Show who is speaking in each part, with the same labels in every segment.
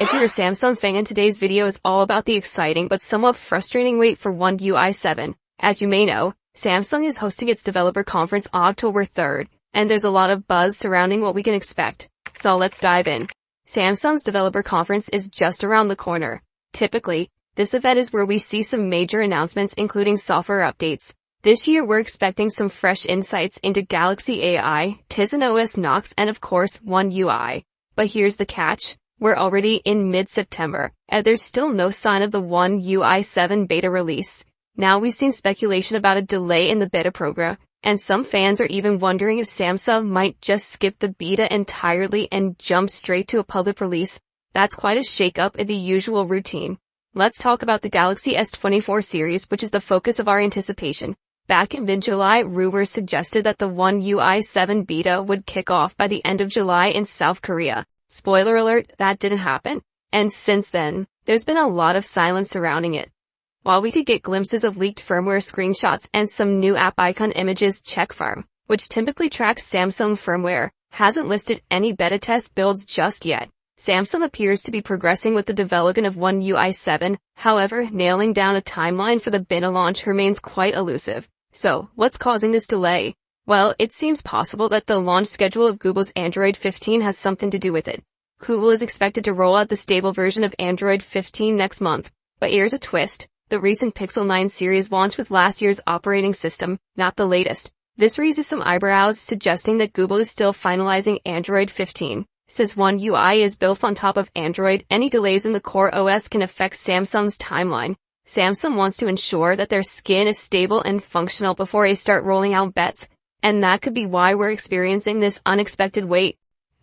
Speaker 1: If you're a Samsung fan, today's video is all about the exciting but somewhat frustrating wait for One UI 7. As you may know, Samsung is hosting its developer conference October 3rd, and there's a lot of buzz surrounding what we can expect. So let's dive in. Samsung's developer conference is just around the corner. Typically, this event is where we see some major announcements including software updates. This year we're expecting some fresh insights into Galaxy AI, Tizen OS Knox, and of course One UI. But here's the catch. We're already in mid-September, and there's still no sign of the One UI 7 beta release. Now we've seen speculation about a delay in the beta program, and some fans are even wondering if Samsung might just skip the beta entirely and jump straight to a public release. That's quite a shake-up in the usual routine. Let's talk about the Galaxy S24 series, which is the focus of our anticipation. Back in mid-July, rumors suggested that the One UI 7 beta would kick off by the end of July in South Korea. Spoiler alert, that didn't happen. And since then, there's been a lot of silence surrounding it. While we could get glimpses of leaked firmware screenshots and some new app icon images, Checkfarm, which typically tracks Samsung firmware, hasn't listed any beta test builds just yet. Samsung appears to be progressing with the development of One UI 7, however, nailing down a timeline for the beta launch remains quite elusive. So, what's causing this delay? Well, it seems possible that the launch schedule of Google's Android 15 has something to do with it. Google is expected to roll out the stable version of Android 15 next month. But here's a twist. The recent Pixel 9 series launched with last year's operating system, not the latest. This raises some eyebrows, suggesting that Google is still finalizing Android 15. Since One UI is built on top of Android, any delays in the core OS can affect Samsung's timeline. Samsung wants to ensure that their skin is stable and functional before they start rolling out bets. And that could be why we're experiencing this unexpected wait.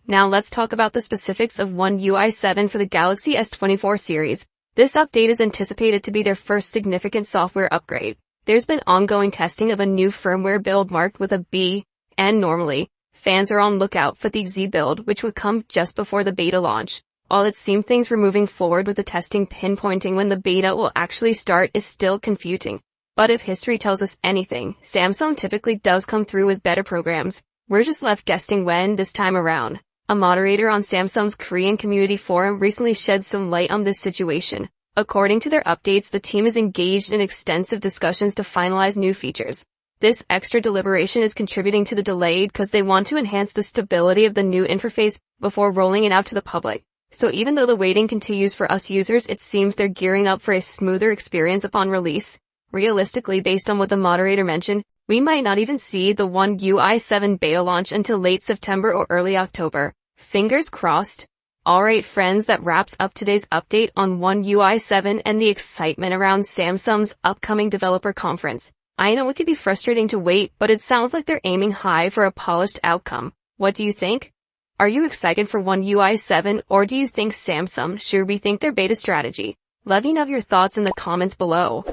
Speaker 1: Now let's talk about the specifics of One UI 7 for the Galaxy S24 series. This update is anticipated to be their first significant software upgrade. There's been ongoing testing of a new firmware build marked with a B, and normally, fans are on lookout for the Z build, which would come just before the beta launch. While it seemed things were moving forward with the testing, pinpointing when the beta will actually start is still confusing. But if history tells us anything, Samsung typically does come through with better programs. We're just left guessing when this time around. A moderator on Samsung's Korean community forum recently shed some light on this situation. According to their updates, the team is engaged in extensive discussions to finalize new features. This extra deliberation is contributing to the delay because they want to enhance the stability of the new interface before rolling it out to the public. So even though the waiting continues for us users, it seems they're gearing up for a smoother experience upon release. Realistically, based on what the moderator mentioned, we might not even see the One UI 7 beta launch until late September or early October. Fingers crossed. Alright friends, that wraps up today's update on One UI 7 and the excitement around Samsung's upcoming developer conference. I know it can be frustrating to wait, but it sounds like they're aiming high for a polished outcome. What do you think? Are you excited for One UI 7, or do you think Samsung should rethink their beta strategy? Let me know your thoughts in the comments below.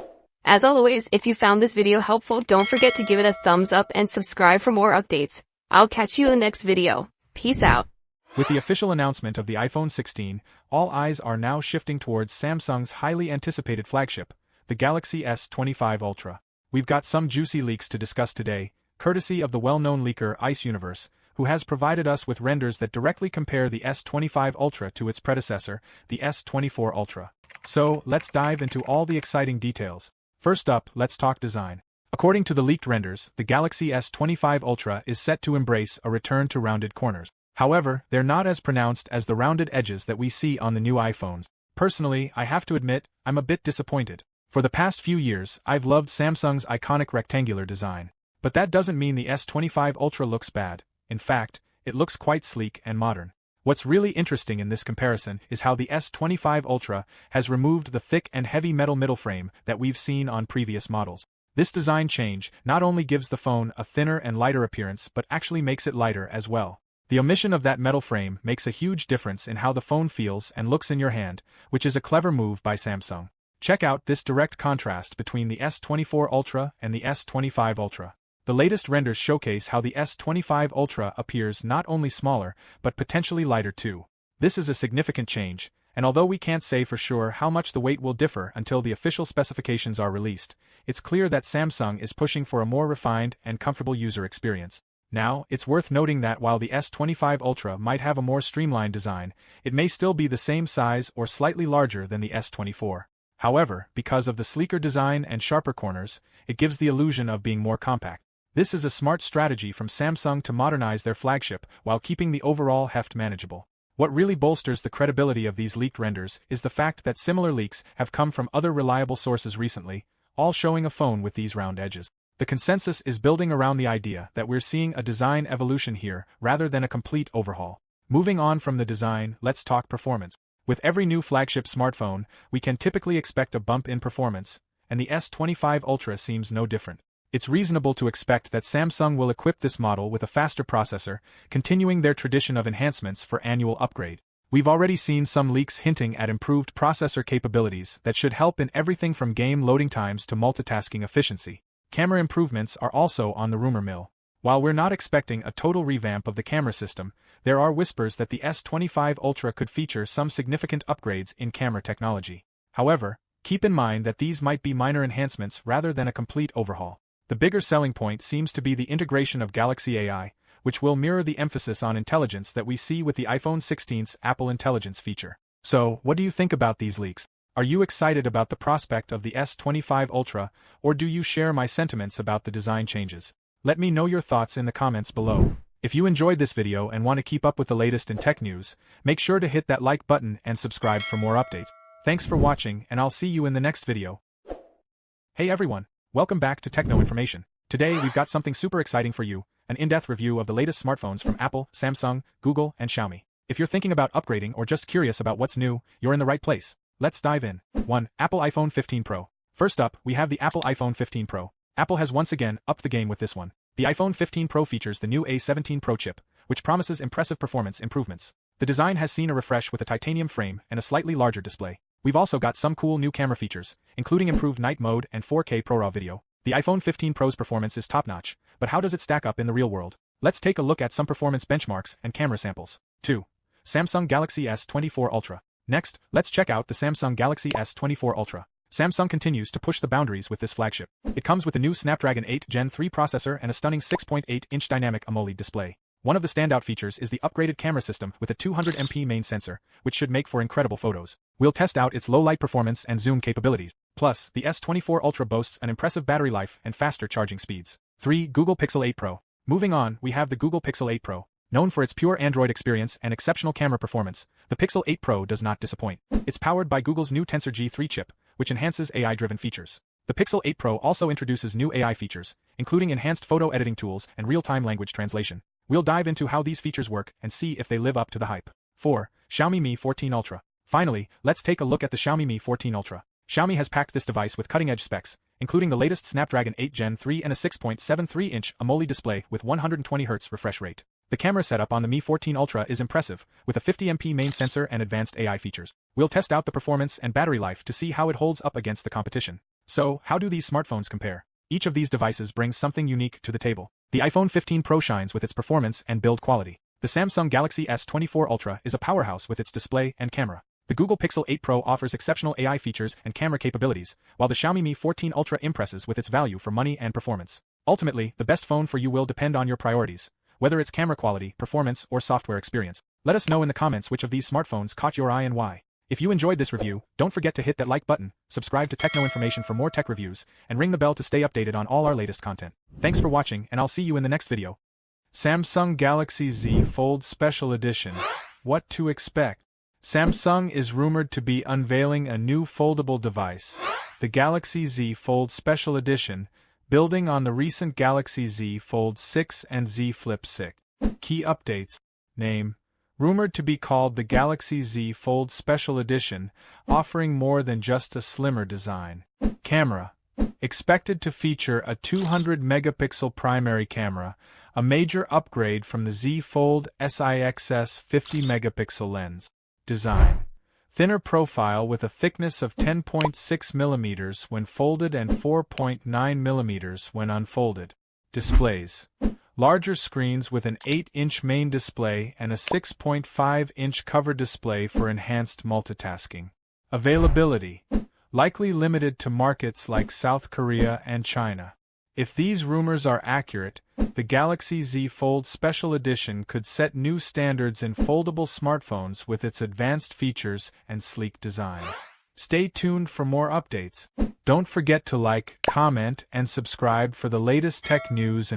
Speaker 1: As always, if you found this video helpful, don't forget to give it a thumbs up and subscribe for more updates. I'll catch you in the next video. Peace out.
Speaker 2: With the official announcement of the iPhone 16, all eyes are now shifting towards Samsung's highly anticipated flagship, the Galaxy S25 Ultra. We've got some juicy leaks to discuss today, courtesy of the well-known leaker Ice Universe, who has provided us with renders that directly compare the S25 Ultra to its predecessor, the S24 Ultra. So, let's dive into all the exciting details. First up, let's talk design. According to the leaked renders, the Galaxy S25 Ultra is set to embrace a return to rounded corners. However, they're not as pronounced as the rounded edges that we see on the new iPhones. Personally, I have to admit, I'm a bit disappointed. For the past few years, I've loved Samsung's iconic rectangular design. But that doesn't mean the S25 Ultra looks bad. In fact, it looks quite sleek and modern. What's really interesting in this comparison is how the S25 Ultra has removed the thick and heavy metal middle frame that we've seen on previous models. This design change not only gives the phone a thinner and lighter appearance but actually makes it lighter as well. The omission of that metal frame makes a huge difference in how the phone feels and looks in your hand, which is a clever move by Samsung. Check out this direct contrast between the S24 Ultra and the S25 Ultra. The latest renders showcase how the S25 Ultra appears not only smaller, but potentially lighter too. This is a significant change, and although we can't say for sure how much the weight will differ until the official specifications are released, it's clear that Samsung is pushing for a more refined and comfortable user experience. Now, it's worth noting that while the S25 Ultra might have a more streamlined design, it may still be the same size or slightly larger than the S24. However, because of the sleeker design and sharper corners, it gives the illusion of being more compact. This is a smart strategy from Samsung to modernize their flagship while keeping the overall heft manageable. What really bolsters the credibility of these leaked renders is the fact that similar leaks have come from other reliable sources recently, all showing a phone with these round edges. The consensus is building around the idea that we're seeing a design evolution here rather than a complete overhaul. Moving on from the design, let's talk performance. With every new flagship smartphone, we can typically expect a bump in performance, and the S25 Ultra seems no different. It's reasonable to expect that Samsung will equip this model with a faster processor, continuing their tradition of enhancements for annual upgrade. We've already seen some leaks hinting at improved processor capabilities that should help in everything from game loading times to multitasking efficiency. Camera improvements are also on the rumor mill. While we're not expecting a total revamp of the camera system, there are whispers that the S25 Ultra could feature some significant upgrades in camera technology. However, keep in mind that these might be minor enhancements rather than a complete overhaul. The bigger selling point seems to be the integration of Galaxy AI, which will mirror the emphasis on intelligence that we see with the iPhone 16's Apple Intelligence feature. So, what do you think about these leaks? Are you excited about the prospect of the S25 Ultra, or do you share my sentiments about the design changes? Let me know your thoughts in the comments below. If you enjoyed this video and want to keep up with the latest in tech news, make sure to hit that like button and subscribe for more updates. Thanks for watching, and I'll see you in the next video. Hey everyone, welcome back to Techno Information. Today we've got something super exciting for you, an in-depth review of the latest smartphones from Apple, Samsung, Google, and Xiaomi. If you're thinking about upgrading or just curious about what's new, you're in the right place. Let's dive in. 1. Apple iPhone 15 Pro. First up, we have the Apple iPhone 15 Pro. Apple has once again upped the game with this one. The iPhone 15 Pro features the new A17 Pro chip, which promises impressive performance improvements. The design has seen a refresh with a titanium frame and a slightly larger display. We've also got some cool new camera features, including improved night mode and 4K ProRAW video. The iPhone 15 Pro's performance is top-notch, but how does it stack up in the real world? Let's take a look at some performance benchmarks and camera samples. 2. Samsung Galaxy S24 Ultra. Next, let's check out the Samsung Galaxy S24 Ultra. Samsung continues to push the boundaries with this flagship. It comes with a new Snapdragon 8 Gen 3 processor and a stunning 6.8-inch dynamic AMOLED display. One of the standout features is the upgraded camera system with a 200MP main sensor, which should make for incredible photos. We'll test out its low-light performance and zoom capabilities. Plus, the S24 Ultra boasts an impressive battery life and faster charging speeds. 3. Google Pixel 8 Pro. Moving on, we have the Google Pixel 8 Pro. Known for its pure Android experience and exceptional camera performance, the Pixel 8 Pro does not disappoint. It's powered by Google's new Tensor G3 chip, which enhances AI-driven features. The Pixel 8 Pro also introduces new AI features, including enhanced photo editing tools and real-time language translation. We'll dive into how these features work and see if they live up to the hype. 4. Xiaomi Mi 14 Ultra. Finally, let's take a look at the Xiaomi Mi 14 Ultra. Xiaomi has packed this device with cutting-edge specs, including the latest Snapdragon 8 Gen 3 and a 6.73-inch AMOLED display with 120Hz refresh rate. The camera setup on the Mi 14 Ultra is impressive, with a 50MP main sensor and advanced AI features. We'll test out the performance and battery life to see how it holds up against the competition. So, how do these smartphones compare? Each of these devices brings something unique to the table. The iPhone 15 Pro shines with its performance and build quality. The Samsung Galaxy S24 Ultra is a powerhouse with its display and camera. The Google Pixel 8 Pro offers exceptional AI features and camera capabilities, while the Xiaomi Mi 14 Ultra impresses with its value for money and performance. Ultimately, the best phone for you will depend on your priorities, whether it's camera quality, performance, or software experience. Let us know in the comments which of these smartphones caught your eye and why. If you enjoyed this review, don't forget to hit that like button, subscribe to Techno Information for more tech reviews, and ring the bell to stay updated on all our latest content. Thanks for watching, and I'll see you in the next video. Samsung Galaxy Z Fold Special Edition. What to expect? Samsung is rumored to be unveiling a new foldable device, the Galaxy Z Fold Special Edition, building on the recent Galaxy Z Fold 6 and Z Flip 6. Key updates. Name. Rumored to be called the Galaxy Z Fold Special Edition, offering more than just a slimmer design. Camera. Expected to feature a 200-megapixel primary camera, a major upgrade from the Z Fold SIXS 50-megapixel lens. Design. Thinner profile with a thickness of 10.6 mm when folded and 4.9 mm when unfolded. Displays. Larger screens with an 8-inch main display and a 6.5-inch cover display for enhanced multitasking. Availability. Likely limited to markets like South Korea and China. If these rumors are accurate, the Galaxy Z Fold Special Edition could set new standards in foldable smartphones with its advanced features and sleek design. Stay tuned for more updates. Don't forget to like, comment, and subscribe for the latest tech news and